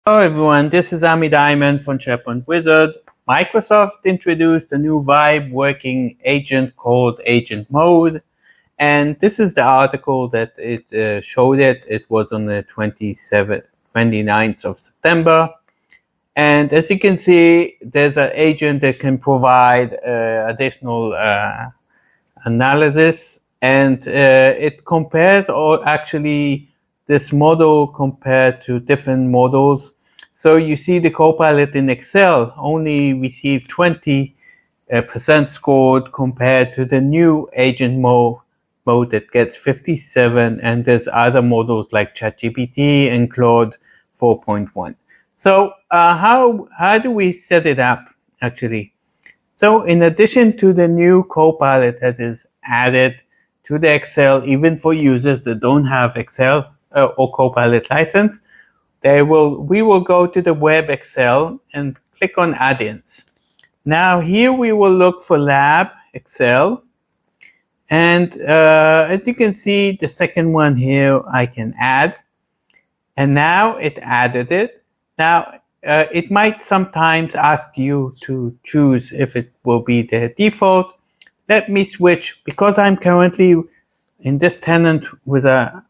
Hello everyone, this is Ami Diamond from SharePoint Wizard. Microsoft introduced a new Vibe working agent called Agent Mode, and this is the article that it showed it. It was on the 29th of September. And as you can see, there's an agent that can provide additional analysis, and it compares this model compared to different models. So you see the Copilot in Excel only received 20% scored compared to the new agent mode that gets 57, and there's other models like ChatGPT and Claude 4.1. So how do we set it up actually? So in addition to the new Copilot that is added to the Excel, even for users that don't have Excel or Copilot license, we will go to the web Excel and click on add-ins. Now here we will look for Lab Excel, and as you can see, the second one here I can add, and now it added it. Now it might sometimes ask you to choose if it will be the default. Let me switch, because I'm currently in this tenant with a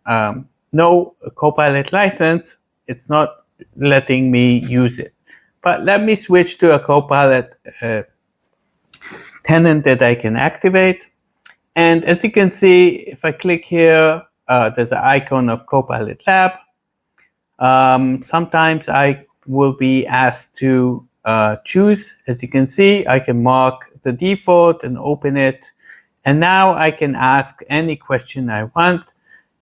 no Copilot license. It's not letting me use it. But let me switch to a Copilot tenant that I can activate. And as you can see, if I click here, there's an icon of Copilot Lab. Sometimes I will be asked to choose. As you can see, I can mark the default and open it. And now I can ask any question I want.